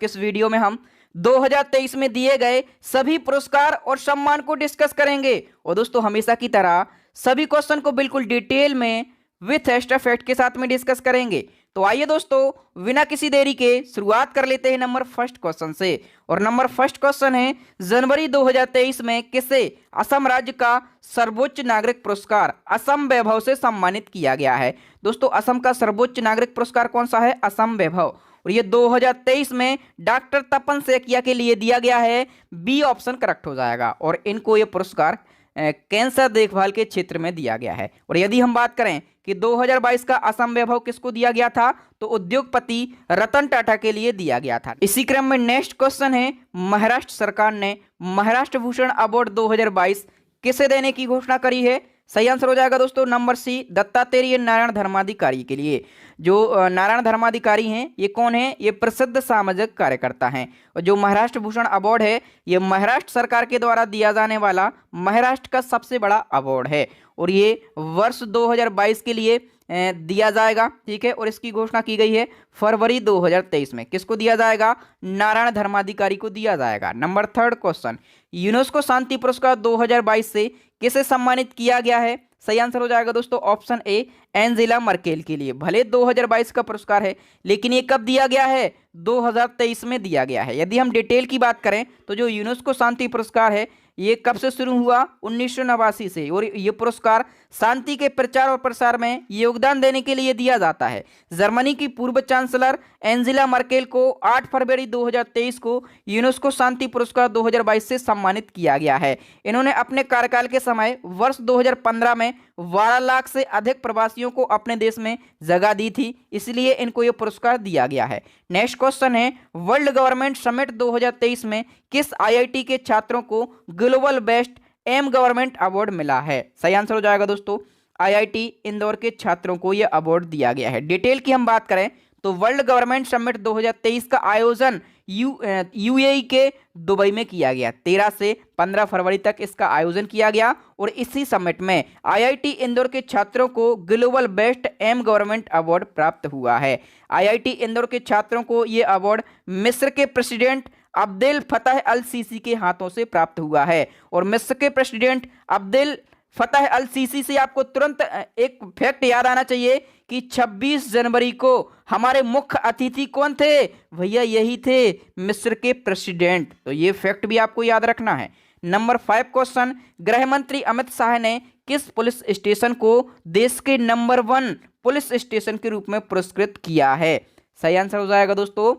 के इस वीडियो में हम 2023 में दिए गए सभी पुरस्कार और सम्मान को डिस्कस करेंगे। और दोस्तों हमेशा की तरह सभी क्वेश्चन को बिल्कुल डिटेल में विथ एक्स्ट्रा फैक्ट के साथ में डिस्कस करेंगे। तो आइए दोस्तों बिना किसी देरी के शुरुआत कर लेते हैं नंबर फर्स्ट क्वेश्चन से। और नंबर फर्स्ट क्वेश्चन है, जनवरी 2023 में किसे असम राज्य का सर्वोच्च नागरिक पुरस्कार असम वैभव से सम्मानित किया गया है। दोस्तों असम का सर्वोच्च नागरिक पुरस्कार कौन सा है? असम वैभव। और ये 2023 में डॉक्टर तपन सेकिया के लिए दिया गया है। बी ऑप्शन करेक्ट हो जाएगा। और इनको ये पुरस्कार कैंसर देखभाल के क्षेत्र में दिया गया है। और यदि हम बात करें कि 2022 का असम वैभव किसको दिया गया था, तो उद्योगपति रतन टाटा के लिए दिया गया था। इसी क्रम में नेक्स्ट क्वेश्चन है, महाराष्ट्र सरकार ने महाराष्ट्र भूषण अवार्ड 2022 किसे देने की घोषणा करी है? सही आंसर हो जाएगा दोस्तों नंबर सी, दत्तात्रेय नारायण धर्माधिकारी के लिए। जो नारायण धर्माधिकारी हैं ये कौन है? ये प्रसिद्ध सामाजिक कार्यकर्ता हैं। और जो महाराष्ट्र भूषण अवार्ड है ये महाराष्ट्र सरकार के द्वारा दिया जाने वाला महाराष्ट्र का सबसे बड़ा अवार्ड है। और ये वर्ष 2022 के लिए दिया जाएगा, ठीक है। और इसकी घोषणा की गई है फरवरी 2023 में। किसको दिया जाएगा? नारायण धर्माधिकारी को दिया जाएगा। नंबर थर्ड क्वेश्चन, यूनेस्को शांति पुरस्कार 2022 से किसे सम्मानित किया गया है? सही आंसर हो जाएगा दोस्तों ऑप्शन ए, एंजेला मर्केल के लिए। भले 2022 का पुरस्कार है लेकिन ये कब दिया गया है? 2023 में दिया गया है। यदि हम डिटेल की बात करें तो जो यूनेस्को शांति पुरस्कार है ये कब से शुरू हुआ? 1989 से। और ये पुरस्कार शांति के प्रचार और प्रसार में योगदान देने के लिए दिया जाता है। जर्मनी की पूर्व चांसलर एंजेला मर्केल को 8 फरवरी 2023 को यूनेस्को शांति पुरस्कार 2022 से सम्मानित किया गया है। इन्होंने अपने कार्यकाल के समय वर्ष 2015 में 12 लाख से अधिक प्रवासियों को अपने देश में जगह दी थी, इसलिए इनको ये पुरस्कार दिया गया है। नेक्स्ट क्वेश्चन है, वर्ल्ड गवर्नमेंट समिट 2023 में किस आईआईटी के छात्रों को global best M government award मिला है? सही आंसर हो जाएगा दोस्तों आईआईटी इंदौर के छात्रों को यह अवार्ड दिया गया है। डिटेल की हम बात करें तो वर्ल्ड गवर्नमेंट समिट 2023 का आयोजन यूएई के दुबई में किया गया। 13 से 15 फरवरी तक इसका आयोजन किया गया। और इसी समिट में आईआईटी इंदौर के छात्रों को global best M government award प्राप्त हुआ है। आईआईटी इंदौर के छात्रों को ये अवार्ड मिस्र के प्रेसिडेंट अब्देल फतह अल सीसी के हाथों से प्राप्त हुआ है। और मिस्र के प्रेसिडेंट अब्देल फतह अल सीसी से आपको तुरंत एक फैक्ट याद आना चाहिए कि 26 जनवरी को हमारे मुख्य अतिथि कौन थे? भैया यही थे मिस्र के प्रेसिडेंट। तो ये फैक्ट भी आपको याद रखना है। नंबर 5 क्वेश्चन, गृह मंत्री अमित शाह ने किस पुलिस स्टेशन को देश के नंबर 1 पुलिस स्टेशन के रूप में पुरस्कृत किया है? सही आंसर हो जाएगा दोस्तों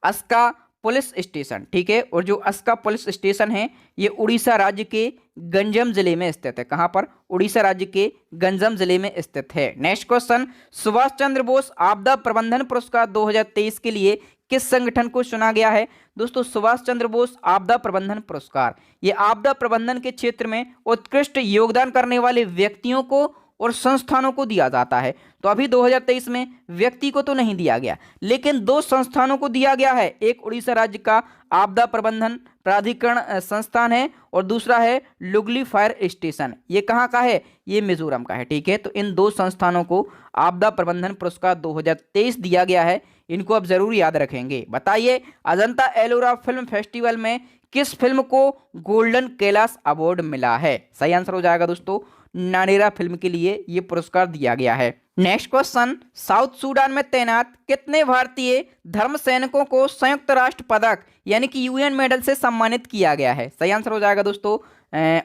अस्का पुलिस स्टेशन, ठीक है। और जो अस्का पुलिस स्टेशन है ये उड़ीसा राज्य के गंजम जिले में स्थित है। कहां पर? उड़ीसा राज्य के गंजम जिले में स्थित है। नेक्स्ट क्वेश्चन, सुभाष चंद्र बोस आपदा प्रबंधन पुरस्कार 2023 के लिए किस संगठन को चुना गया है? दोस्तों सुभाष चंद्र बोस आपदा प्रबंधन पुरस्कार ये आपदा प्रबंधन के क्षेत्र में उत्कृष्ट योगदान करने वाले व्यक्तियों को और संस्थानों को दिया जाता है। तो अभी 2023 में व्यक्ति को तो नहीं दिया गया लेकिन 2 संस्थानों को दिया गया है। एक उड़ीसा राज्य का आपदा प्रबंधन प्राधिकरण संस्थान है और दूसरा है लुगली फायर स्टेशन। ये कहाँ का है? ये मिजोरम का है, ठीक है। तो इन 2 संस्थानों को आपदा प्रबंधन पुरस्कार 2023 दिया गया है। इनको आप जरूर याद रखेंगे। बताइए अजंता एलोरा फिल्म फेस्टिवल में किस फिल्म को गोल्डन कैलाश अवार्ड मिला है? सही आंसर हो जाएगा दोस्तों नानेरा फिल्म के लिए ये पुरस्कार दिया गया है। नेक्स्ट क्वेश्चन, साउथ सूडान में तैनात कितने भारतीय धर्म सैनिकों को संयुक्त राष्ट्र पदक यानी कि यूएन मेडल से सम्मानित किया गया है? सही आंसर हो जाएगा दोस्तों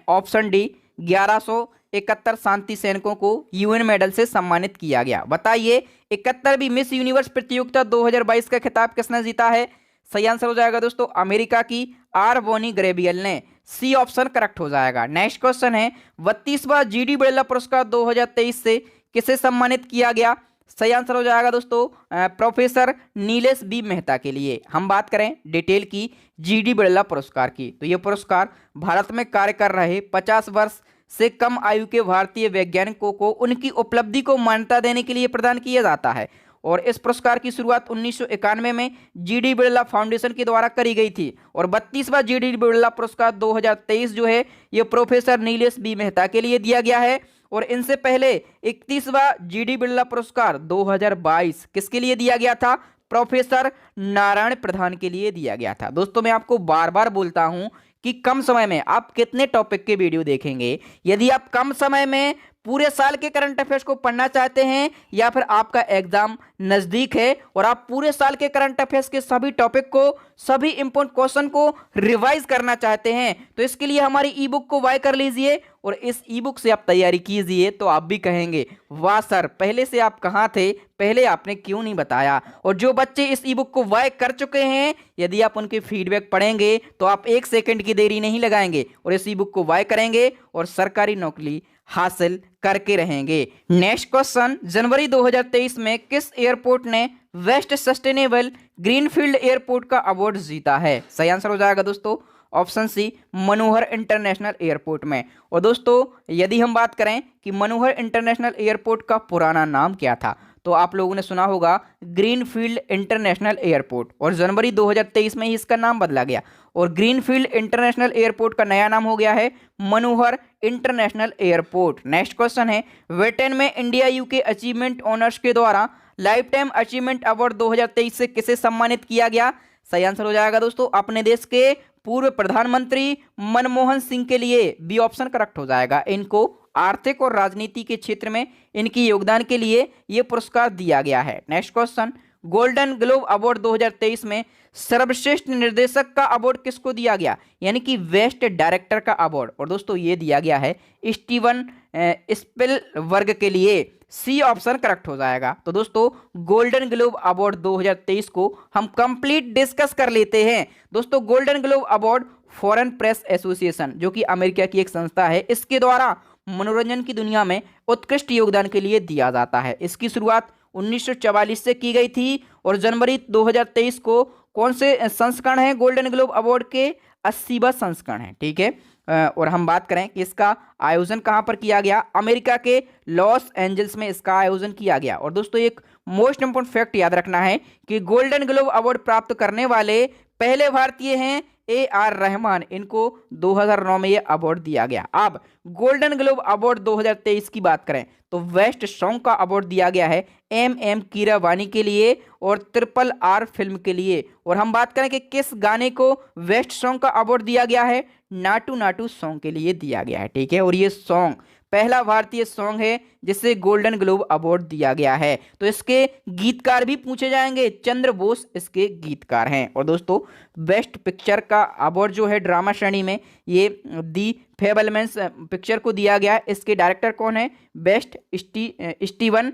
ऑप्शन डी, 1171 शांति सैनिकों को यूएन मेडल से सम्मानित किया गया। बताइए 71वीं मिस यूनिवर्स प्रतियोगिता 2022 का खिताब किसने जीता है? सही आंसर हो जाएगा दोस्तों अमेरिका की आर बोनी ग्रेबियल ने। सी ऑप्शन करेक्ट हो जाएगा। नेक्स्ट क्वेश्चन है, 32वां जीडी बिरला पुरस्कार 2023 से किसे सम्मानित किया गया? सही आंसर हो जाएगा दोस्तों प्रोफेसर नीलेश बी मेहता के लिए। हम बात करें डिटेल की जीडी बिरला पुरस्कार की तो यह पुरस्कार भारत में कार्य कर रहे 50 वर्ष से कम आयु के भारतीय वैज्ञानिकों को उनकी उपलब्धि को मान्यता देने के लिए प्रदान किया जाता है। और इस पुरस्कार की शुरुआत 1991 में जीडी बिरला फाउंडेशन के द्वारा करी गई थी। और 32वां जीडी बिरला पुरस्कार 2023 जो है ये प्रोफेसर नीलेश बी मेहता के लिए दिया गया है। और इनसे पहले 31वां जीडी बिरला पुरस्कार 2022 किसके लिए दिया गया था? प्रोफेसर नारायण प्रधान के लिए दिया गया था। दोस्तों मैं आपको बार बार बोलता हूं कि कम समय में आप कितने टॉपिक के वीडियो देखेंगे। यदि आप कम समय में पूरे साल के करंट अफेयर्स को पढ़ना चाहते हैं या फिर आपका एग्जाम नजदीक है और आप पूरे साल के करंट अफेयर्स के सभी टॉपिक को, सभी इंपॉर्टेंट क्वेश्चन को रिवाइज करना चाहते हैं, तो इसके लिए हमारी ई बुक को बाय कर लीजिए और इस ई बुक से आप तैयारी कीजिए। तो आप भी कहेंगे वाह सर, पहले से आप कहाँ थे, पहले आपने क्यों नहीं बताया। और जो बच्चे इस ई बुक को बाय कर चुके हैं, यदि आप उनके फीडबैक पढ़ेंगे तो आप 1 सेकंड की देरी नहीं लगाएंगे और इस ई बुक को बाय करेंगे और सरकारी नौकरी हासिल करके रहेंगे। नेक्स्ट क्वेश्चन, जनवरी 2023 में किस एयरपोर्ट ने वेस्ट सस्टेनेबल ग्रीनफील्ड एयरपोर्ट का अवार्ड जीता है? सही आंसर हो जाएगा दोस्तों ऑप्शन सी, मनोहर इंटरनेशनल एयरपोर्ट में। और दोस्तों यदि हम बात करें कि मनोहर इंटरनेशनल एयरपोर्ट का पुराना नाम क्या था, तो आप लोगों ने सुना होगा ग्रीनफील्ड इंटरनेशनल एयरपोर्ट, और जनवरी 2023 में ही इसका नाम बदला गया और ग्रीनफील्ड इंटरनेशनल एयरपोर्ट का नया नाम हो गया है मनोहर इंटरनेशनल एयरपोर्ट। नेक्स्ट क्वेश्चन है, ब्रिटेन में इंडिया यूके अचीवमेंट ऑनर्स के द्वारा लाइफ टाइम अचीवमेंट अवार्ड 2023 से किसे सम्मानित किया गया? सही आंसर हो जाएगा दोस्तों अपने देश के पूर्व प्रधानमंत्री मनमोहन सिंह के लिए बी ऑप्शन करेक्ट हो जाएगा। इनको आर्थिक और राजनीति के क्षेत्र में इनकी योगदान के लिए यह पुरस्कार दिया गया है। Next question, golden globe award 2023 में सर्वश्रेष्ठ निर्देशक का अवार्ड किसको दिया गया, यानी कि बेस्ट डायरेक्टर का अवार्ड? और दोस्तों ये दिया गया है स्टीवन स्पिलबर्ग के लिए। सी ऑप्शन करेक्ट हो जाएगा। तो दोस्तों गोल्डन ग्लोब अवार्ड 2023 को हम कंप्लीट डिस्कस कर लेते हैं। दोस्तों golden globe award foreign press association, जो कि अमेरिका की एक संस्था है, इसके द्वारा मनोरंजन की दुनिया में उत्कृष्ट योगदान के लिए दिया जाता है। इसकी शुरुआत 1944 से की गई थी और जनवरी 2023 को कौन से संस्करण है गोल्डन ग्लोब अवार्ड के? 80वां संस्करण है। ठीक है, और हम बात करें कि इसका आयोजन कहां पर किया गया, अमेरिका के लॉस एंजल्स में इसका आयोजन किया गया। और दोस्तों एक मोस्ट इंपोर्टेंट फैक्ट याद रखना है कि गोल्डन ग्लोब अवार्ड प्राप्त करने वाले पहले भारतीय हैं AR रहमान। इनको 2009 में यह अवार्ड दिया गया। अब गोल्डन ग्लोब अवार्ड 2023 की बात करें तो बेस्ट सॉन्ग का अवार्ड दिया गया है MM कीरावानी के लिए और RRR फिल्म के लिए। और हम बात करें कि किस गाने को बेस्ट सॉन्ग का अवार्ड दिया गया है, नाटू नाटू सॉन्ग के लिए दिया गया है। ठीक है, और ये सॉन्ग पहला भारतीय सॉन्ग है जिसे गोल्डन ग्लोब अवार्ड दिया गया है। तो इसके गीतकार भी पूछे जाएंगे, चंद्र बोस इसके गीतकार हैं। और दोस्तों बेस्ट पिक्चर का अवार्ड जो है ड्रामा श्रेणी में, ये दी फेबलमैन्स पिक्चर को दिया गया है। इसके डायरेक्टर कौन है? Best Steven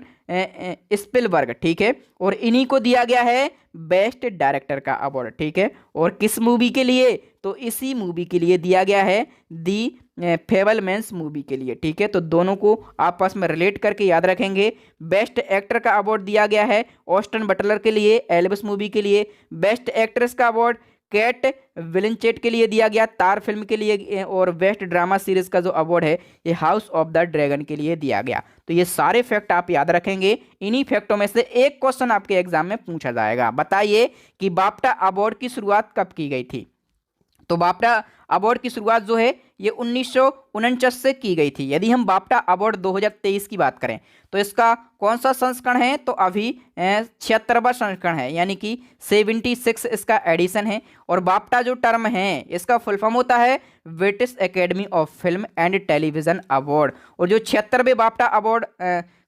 Spielberg. ठीक है, और इन्हीं को दिया गया है बेस्ट डायरेक्टर का अवार्ड। ठीक है, और किस मूवी के लिए? तो इसी मूवी के लिए दिया गया है, दी फेबलमैन्स मूवी के लिए। ठीक है, तो दोनों को आपस में रिलेट करके याद रखेंगे। बेस्ट एक्टर का अवार्ड दिया गया है ऑस्टन बटलर के लिए एल्विस मूवी के लिए। बेस्ट एक्ट्रेस का अवार्ड केट विलिंचेट के लिए दिया गया तार फिल्म के लिए। और बेस्ट ड्रामा सीरीज का जो अवार्ड है ये हाउस ऑफ द ड्रैगन के लिए दिया गया। तो ये सारे फैक्ट आप याद रखेंगे। इन्हीं फैक्टों में से एक क्वेश्चन आपके एग्जाम में पूछा जाएगा। बताइए कि बाफ्टा अवार्ड की शुरुआत कब की गई थी? तो बाफ्टा अवार्ड की शुरुआत जो है ये 1949 से की गई थी। यदि हम बाफ्टा अवार्ड 2023 की बात करें तो इसका कौन सा संस्करण है? तो अभी 76वां संस्करण है, यानी कि 76 इसका एडिशन है। और बाफ्टा जो टर्म है इसका फुल फॉर्म होता है British academy of film and television award. और जो 76वें बाफ्टा अवार्ड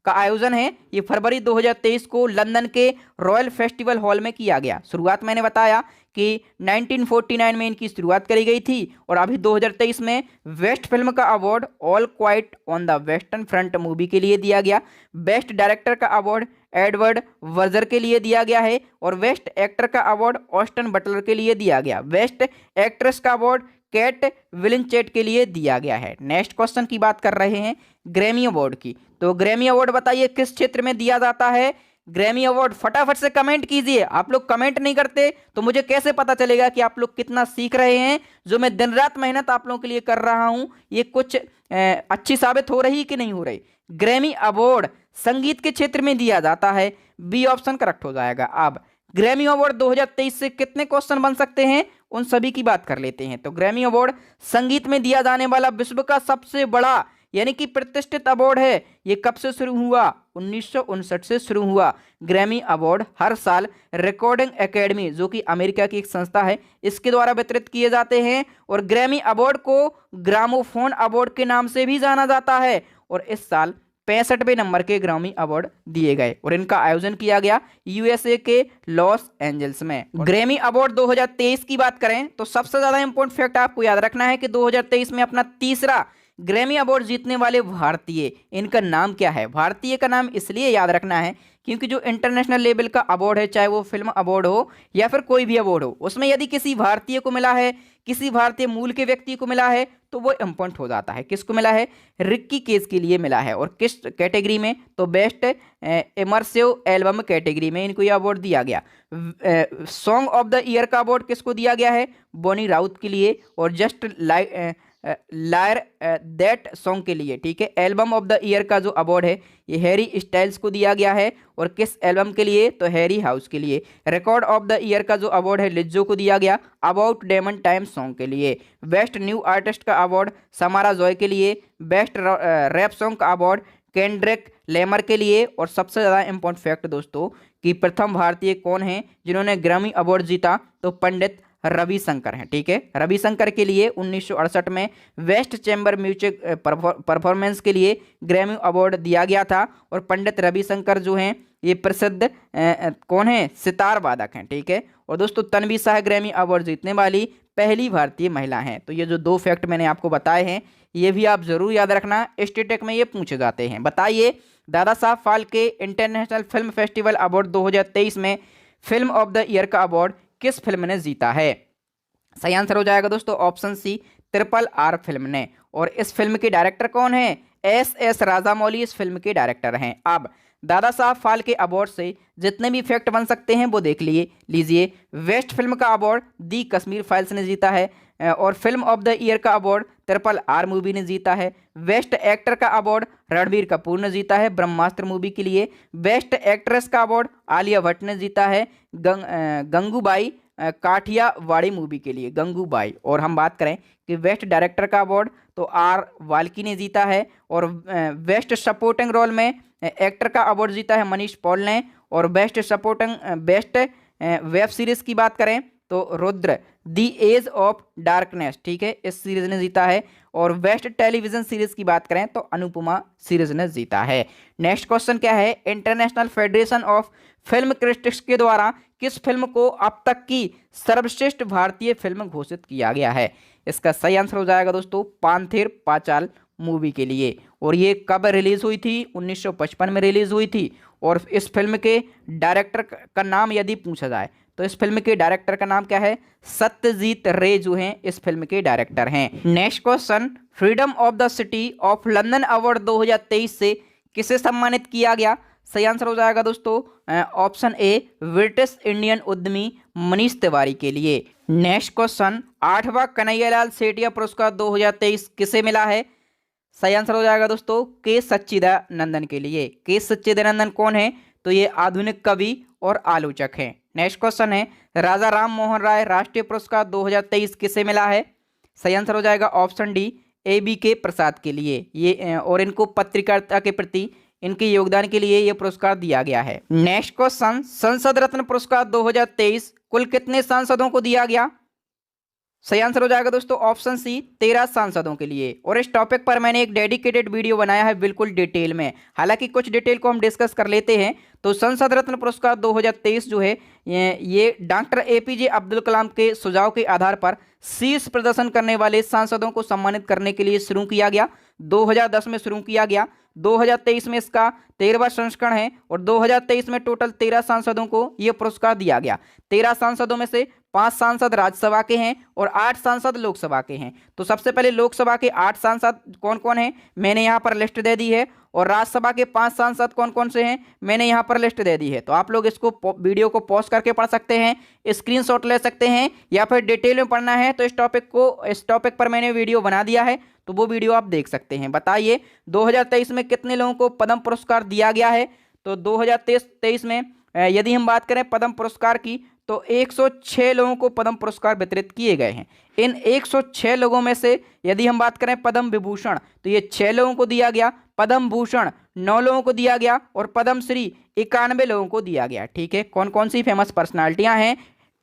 का आयोजन है ये फरवरी 2023 को लंदन के रॉयल फेस्टिवल हॉल में किया गया। शुरुआत मैंने बताया कि 1949 में इनकी शुरुआत करी गई थी और अभी 2023 में बेस्ट फिल्म का award all quite on the western front movie के लिए दिया गया। बेस्ट डायरेक्टर का अवार्ड एडवर्ड वर्जर के लिए दिया गया है और बेस्ट एक्टर का अवार्ड ऑस्टन बटलर के लिए दिया गया। बेस्ट एक्ट्रेस का अवार्ड केट विलिंचेट के लिए दिया गया है। नेक्स्ट क्वेश्चन की बात कर रहे हैं ग्रैमी अवार्ड की। तो ग्रैमी अवार्ड बताइए किस क्षेत्र में दिया जाता है? ग्रैमी अवार्ड फटाफट से कमेंट कीजिए। आप लोग कमेंट नहीं करते तो मुझे कैसे पता चलेगा कि आप लोग कितना सीख रहे हैं। जो मैं दिन रात मेहनत आप लोगों के लिए कर रहा हूं ये कुछ अच्छी साबित हो रही कि नहीं हो रही। ग्रैमी अवार्ड संगीत के क्षेत्र में दिया जाता है। बी ऑप्शन करेक्ट हो जाएगा। अब ग्रैमी अवार्ड 2023 से कितने क्वेश्चन बन सकते हैं उन सभी की बात कर लेते हैं। तो ग्रैमी अवार्ड संगीत में दिया जाने वाला विश्व का सबसे बड़ा यानी कि प्रतिष्ठित अवार्ड है। ये कब से शुरू हुआ? 1959 से शुरू हुआ। ग्रैमी अवार्ड हर साल रिकॉर्डिंग एकेडमी, जो कि अमेरिका की एक संस्था है, इसके द्वारा वितरित किए जाते हैं। और ग्रैमी अवार्ड को ग्रामोफोन अवार्ड के नाम से भी जाना जाता है। और इस साल 65वें नंबर के ग्रामी अवार्ड दिए गए और इनका आयोजन किया गया यूएसए के लॉस एंजल्स में। ग्रैमी अवार्ड 2023 की बात करें तो सबसे ज्यादा इंपॉर्टेंट फैक्ट आपको याद रखना है कि 2023 में अपना तीसरा ग्रैमी अवार्ड जीतने वाले भारतीय, इनका नाम क्या है। भारतीय का नाम इसलिए याद रखना है क्योंकि जो इंटरनेशनल लेवल का अवार्ड है, चाहे वो फिल्म अवार्ड हो या फिर कोई भी अवार्ड हो, उसमें यदि किसी भारतीय को मिला है, किसी भारतीय मूल के व्यक्ति को मिला है, तो वो इम्पोर्टेंट हो जाता है। किसको मिला है? रिक्की केज के लिए मिला है। और किस कैटेगरी में? तो बेस्ट इमर्सिव एल्बम कैटेगरी में इनको ये अवार्ड दिया गया। सॉन्ग ऑफ द ईयर का अवार्ड किसको दिया गया है? बॉनी राउत के लिए। और जस्ट लायर दैट सॉन्ग के लिए, ठीक है। एल्बम ऑफ द ईयर का जो अवार्ड है ये हैरी स्टाइल्स को दिया गया है। और किस एल्बम के लिए? तो हैरी हाउस के लिए। रिकॉर्ड ऑफ द ईयर का जो अवार्ड है लिज्जो को दिया गया अबाउट डेमन टाइम सॉन्ग के लिए। बेस्ट न्यू आर्टिस्ट का अवार्ड समारा जॉय के लिए। बेस्ट रैप सॉन्ग का अवार्ड केंड्रिक लेमर के लिए। और सबसे ज़्यादा इंपॉर्टेंट फैक्ट दोस्तों कि प्रथम भारतीय कौन है जिन्होंने ग्रैमी अवार्ड जीता? तो पंडित रविशंकर हैं, ठीक है। रविशंकर के लिए 1968 में वेस्ट चैम्बर म्यूजिक परफॉर्मेंस के लिए ग्रैमी अवार्ड दिया गया था। और पंडित रविशंकर जो हैं ये प्रसिद्ध कौन है? सितार वादक हैं, ठीक है। और दोस्तों तन्वी शाह ग्रैमी अवार्ड जीतने वाली पहली भारतीय महिला हैं। तो ये जो दो फैक्ट मैंने आपको बताए हैं ये भी आप जरूर याद रखना, स्टेटेक में ये पूछे जाते हैं। बताइए Dada Saheb Phalke international film festival award 2023 में फिल्म ऑफ द ईयर का अवार्ड किस फिल्म ने जीता है? सही आंसर हो जाएगा दोस्तों ऑप्शन सी, RRR फिल्म ने। और इस फिल्म के डायरेक्टर कौन है? SS राजामौली इस फिल्म के डायरेक्टर हैं। अब दादा साहब फाल्के अवार्ड से जितने भी फैक्ट बन सकते हैं वो देख लीजिए। वेस्ट फिल्म का अवार्ड दी कश्मीर फाइल्स ने जीता है। और फिल्म ऑफ द ईयर का अवार्ड RRR मूवी ने जीता है। बेस्ट एक्टर का अवार्ड रणबीर कपूर ने जीता है ब्रह्मास्त्र मूवी के लिए। बेस्ट एक्ट्रेस का अवार्ड आलिया भट्ट ने जीता है गंगूबाई काठियावाड़ी मूवी के लिए, गंगूबाई। और हम बात करें कि बेस्ट डायरेक्टर का अवार्ड तो R वाल्की ने जीता है। और बेस्ट सपोर्टिंग रोल में एक्टर का अवार्ड जीता है मनीष पॉल ने। और बेस्ट वेब सीरीज की बात करें तो रुद्र दी एज ऑफ डार्कनेस, ठीक है, इस सीरीज ने जीता है। और बेस्ट टेलीविजन सीरीज की बात करें तो अनुपमा सीरीज ने जीता है। नेक्स्ट क्वेश्चन क्या है? International federation of film critics के द्वारा किस फिल्म को अब तक की सर्वश्रेष्ठ भारतीय फिल्म घोषित किया गया है? इसका सही आंसर हो जाएगा दोस्तों पांथेर पाचाल मूवी के लिए। और ये कब रिलीज हुई थी? 1955 में रिलीज हुई थी। और इस फिल्म के डायरेक्टर का नाम यदि पूछा जाए तो इस फिल्म के डायरेक्टर का नाम क्या है? सत्यजीत रे जो हैं इस फिल्म के डायरेक्टर हैं। Next question, freedom of the city of London award 2023 से किसे सम्मानित किया गया? सही आंसर हो जाएगा दोस्तों ऑप्शन ए, ब्रिटिश इंडियन उद्यमी मनीष तिवारी के लिए। नेक्स्ट क्वेश्चन, 8वां कन्हैयालाल सेठिया पुरस्कार 2023 किसे मिला है? सही आंसर हो जाएगा दोस्तों के सच्चिदानंदन के लिए। के सच्चिदानंदन कौन है? तो ये आधुनिक कवि और आलोचक हैं। नेक्स्ट क्वेश्चन है, राजा राम मोहन राय राष्ट्रीय पुरस्कार 2023 किसे मिला है? सही आंसर हो जाएगा ऑप्शन डी, ABK प्रसाद के लिए। ये और इनको पत्रकारिता के प्रति इनके योगदान के लिए यह पुरस्कार दिया गया है। नेक्स्ट क्वेश्चन, संसद रत्न पुरस्कार 2023 कुल कितने सांसदों को दिया गया? सही आंसर हो जाएगा दोस्तों ऑप्शन सी, 13 सांसदों के लिए। और इस टॉपिक पर मैंने एक डेडिकेटेड वीडियो बनाया है बिल्कुल डिटेल में। हालांकि कुछ डिटेल को हम डिस्कस कर लेते हैं। तो संसद रत्न पुरस्कार 2023 जो है ये डॉक्टर APJ अब्दुल कलाम के सुझाव के आधार पर शीर्ष प्रदर्शन करने वाले सांसदों को सम्मानित करने के लिए शुरू किया गया। 2010 में शुरू किया गया। 2023 में इसका 13वां संस्करण है। और 2023 में टोटल 13 सांसदों को यह पुरस्कार दिया गया। 13 सांसदों में से 5 सांसद राज्यसभा के हैं और 8 सांसद लोकसभा के हैं। तो सबसे पहले लोकसभा के 8 सांसद कौन कौन हैं मैंने यहाँ पर लिस्ट दे दी है। और राज्यसभा के 5 सांसद कौन कौन से हैं मैंने यहाँ पर लिस्ट दे दी है। तो आप लोग इसको वीडियो को पॉज करके पढ़ सकते हैं, स्क्रीनशॉट ले सकते हैं, या फिर डिटेल में पढ़ना है तो इस टॉपिक पर मैंने वीडियो बना दिया है, तो वो वीडियो आप देख सकते हैं। बताइए 2023 में कितने लोगों को पद्म पुरस्कार दिया गया है? तो 2023 में यदि हम बात करें पद्म पुरस्कार की तो 106 लोगों को पद्म पुरस्कार वितरित किए गए हैं। इन 106 लोगों में से यदि हम बात करें पद्म विभूषण, तो ये 6 लोगों को दिया गया, पद्म भूषण 9 लोगों को दिया गया और पद्म श्री 91 लोगों को दिया गया। ठीक है, कौन कौन सी फेमस पर्सनालिटियां हैं,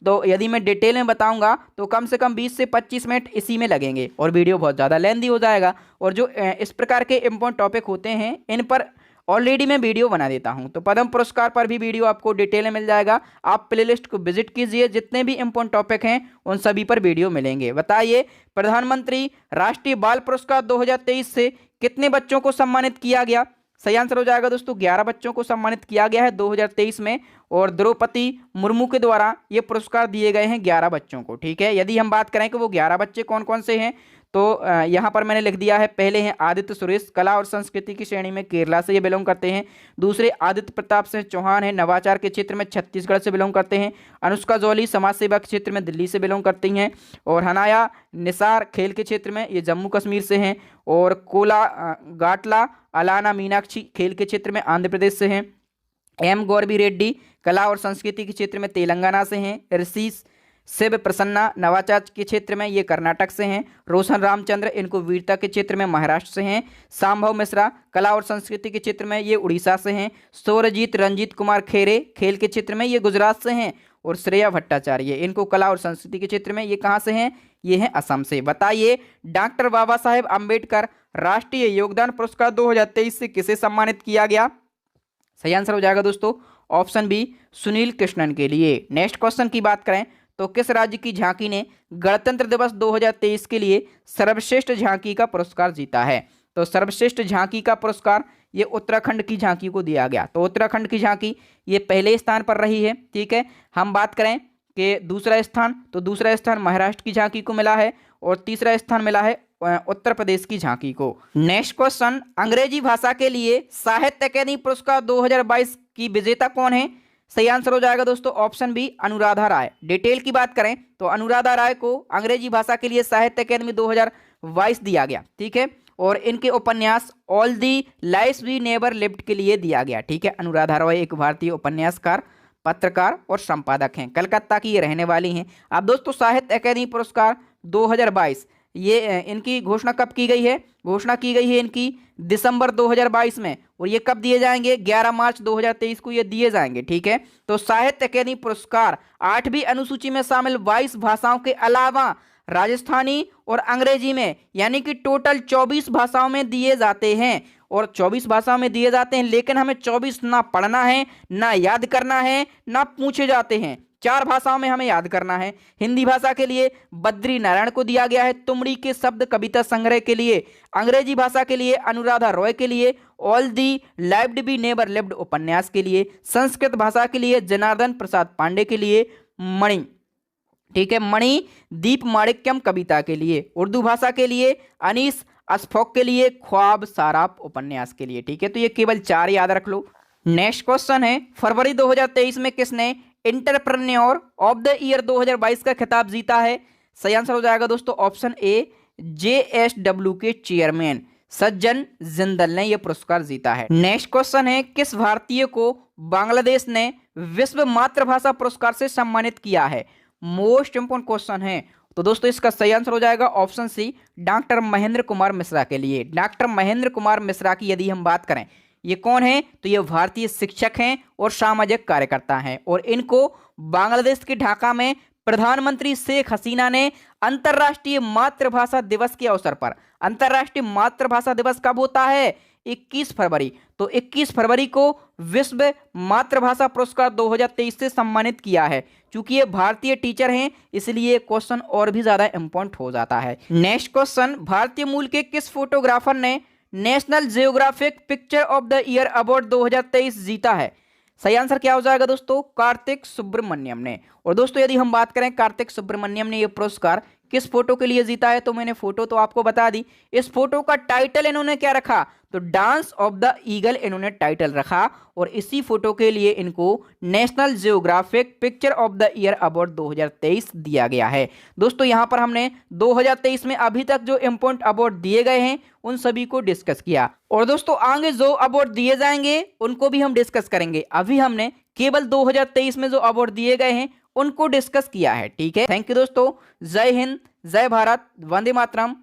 तो यदि मैं डिटेल में बताऊंगा तो कम से कम 20 से 25 मिनट इसी में लगेंगे और वीडियो बहुत ज़्यादा लेंदी हो जाएगा। और जो इस प्रकार के इम्पोर्टेंट टॉपिक होते हैं इन पर ऑलरेडी मैं वीडियो बना देता हूं, तो पद्म पुरस्कार पर भी वीडियो आपको डिटेल में मिल जाएगा। आप प्लेलिस्ट को विजिट कीजिए, जितने भी इम्पोर्टेंट टॉपिक हैं उन सभी पर वीडियो मिलेंगे। बताइए, प्रधानमंत्री राष्ट्रीय बाल पुरस्कार 2023 से कितने बच्चों को सम्मानित किया गया? सही आंसर हो जाएगा दोस्तों 11 बच्चों को सम्मानित किया गया है 2023 में, और द्रौपदी मुर्मू के द्वारा ये पुरस्कार दिए गए हैं 11 बच्चों को। ठीक है, यदि हम बात करें कि वो 11 बच्चे कौन कौन से हैं, तो यहाँ पर मैंने लिख दिया है। पहले हैं आदित्य सुरेश, कला और संस्कृति की श्रेणी में केरला से ये बिलोंग करते हैं। दूसरे आदित्य प्रताप सिंह चौहान है, नवाचार के क्षेत्र में छत्तीसगढ़ से बिलोंग करते हैं। अनुष्का जौली समाज सेवा के क्षेत्र में दिल्ली से बिलोंग करती हैं। और हनाया निसार खेल के क्षेत्र में ये जम्मू कश्मीर से हैं। और कोला गाटला अलाना मीनाक्षी खेल के क्षेत्र में आंध्र प्रदेश से हैं। एम गौरवी रेड्डी कला और संस्कृति के क्षेत्र में तेलंगाना से हैं। ऋषि शिव प्रसन्ना नवाचार के क्षेत्र में ये कर्नाटक से हैं। रोशन रामचंद्र इनको वीरता के क्षेत्र में महाराष्ट्र से हैं। सांभव मिश्रा कला और संस्कृति के क्षेत्र में ये उड़ीसा से हैं। सौरजीत रंजीत कुमार खेरे खेल के क्षेत्र में ये गुजरात से हैं। और श्रेया भट्टाचार्य इनको कला और संस्कृति के क्षेत्र में ये कहाँ से हैं, ये हैं असम से। बताइए, डॉक्टर बाबा साहेब अम्बेडकर राष्ट्रीय योगदान पुरस्कार 2023 से किसे सम्मानित किया गया? सही आंसर हो जाएगा दोस्तों ऑप्शन बी, सुनील कृष्णन के लिए। नेक्स्ट क्वेश्चन की बात करें तो किस राज्य की झांकी ने गणतंत्र दिवस 2023 के लिए सर्वश्रेष्ठ झांकी का पुरस्कार जीता है? तो सर्वश्रेष्ठ झांकी का पुरस्कार ये उत्तराखंड की झांकी को दिया गया। तो उत्तराखंड की झांकी ये पहले स्थान पर रही है। ठीक है, हम बात करें कि दूसरा स्थान, तो दूसरा स्थान महाराष्ट्र की झांकी को मिला है और तीसरा स्थान मिला है उत्तर प्रदेश की झांकी को। नेक्स्ट क्वेश्चन, अंग्रेजी भाषा के लिए साहित्य अकादमी पुरस्कार 2022 की विजेता कौन है? सही आंसर हो जाएगा दोस्तों ऑप्शन बी, अनुराधा राय। डिटेल की बात करें तो अनुराधा राय को अंग्रेजी भाषा के लिए साहित्य अकादमी 2022 दिया गया। ठीक है, और इनके उपन्यास all the lives we never lived के लिए दिया गया। ठीक है, अनुराधा राय एक भारतीय उपन्यासकार, पत्रकार और संपादक हैं, कलकत्ता की ये रहने वाली हैं। अब दोस्तों साहित्य अकादमी पुरस्कार 2022 ये इनकी घोषणा कब की गई है? घोषणा की गई है इनकी दिसंबर 2022 में, और ये कब दिए जाएंगे? 11 मार्च 2023 को ये दिए जाएंगे। ठीक है, तो साहित्य अकादमी पुरस्कार 8वीं अनुसूची में शामिल 22 भाषाओं के अलावा राजस्थानी और अंग्रेजी में, यानी कि टोटल 24 भाषाओं में दिए जाते हैं। और 24 भाषाओं में दिए जाते हैं, लेकिन हमें 24 ना पढ़ना है, ना याद करना है, ना पूछे जाते हैं। 4 भाषाओं में हमें याद करना है। हिंदी भाषा के लिए बद्री नारायण को दिया गया है तुमड़ी के शब्द कविता संग्रह के लिए। अंग्रेजी भाषा के लिए अनुराधा रॉय के लिए all the lived we never lived उपन्यास के लिए। संस्कृत भाषा के लिए जनार्दन प्रसाद पांडे के लिए मणि, ठीक है, मणि दीप माणिक्यम कविता के लिए। उर्दू भाषा के लिए अनीस अशफाक के लिए ख्वाब साराप उपन्यास के लिए। ठीक है, तो ये केवल 4 याद रख लो। नेक्स्ट क्वेश्चन है, फरवरी 2023 में किसने एंटरप्रेन्योर ऑफ द ईयर 2022 का खिताब जीता है? सही आंसर हो जाएगा दोस्तों ऑप्शन ए, JSW के चेयरमैन सज्जन जिंदल ने यह पुरस्कार जीता है। नेक्स्ट क्वेश्चन है, किस भारतीय को बांग्लादेश ने विश्व मातृभाषा पुरस्कार से सम्मानित किया है? मोस्ट इंपोर्टेंट क्वेश्चन है। तो दोस्तों इसका सही आंसर हो जाएगा option C, doctor Mahendra Kumar Mishra के लिए। डॉक्टर महेंद्र कुमार मिश्रा की यदि हम बात करें, ये कौन है? तो ये भारतीय शिक्षक हैं और सामाजिक कार्यकर्ता हैं, और इनको बांग्लादेश के ढाका में प्रधानमंत्री शेख हसीना ने अंतर्राष्ट्रीय मातृभाषा दिवस के अवसर पर, अंतर्राष्ट्रीय मातृभाषा दिवस कब होता है? 21 फरवरी। तो 21 फरवरी को विश्व मातृभाषा पुरस्कार 2023 से सम्मानित किया है। चूंकि ये भारतीय टीचर हैं इसलिए क्वेश्चन और भी ज्यादा इंपॉर्टेंट हो जाता है। नेक्स्ट क्वेश्चन, भारतीय मूल के किस फोटोग्राफर ने national geographic picture of the year award 2023 जीता है? सही आंसर क्या हो जाएगा दोस्तों? कार्तिक सुब्रमण्यम ने। और दोस्तों यदि हम बात करें कार्तिक सुब्रमण्यम ने यह पुरस्कार किस फोटो के लिए जीता है, तो मैंने फोटो तो आपको बता दी। इस फोटो का टाइटल इन्होंने क्या रखा? तो डांस ऑफ द ईगल इन्होंने टाइटल रखा, और इसी फोटो के लिए इनको national geographic picture of the year award 2023 दिया गया है। दोस्तों यहां पर हमने 2023 में अभी तक जो इंपोर्टेंट अवार्ड दिए गए हैं उन सभी को डिस्कस किया, और दोस्तों आगे जो अवार्ड दिए जाएंगे उनको भी हम डिस्कस करेंगे। अभी हमने केवल 2023 में जो अवार्ड दिए गए हैं उनको डिस्कस किया है। ठीक है, थैंक यू दोस्तों। जय हिंद, जय भारत, वंदे मातरम।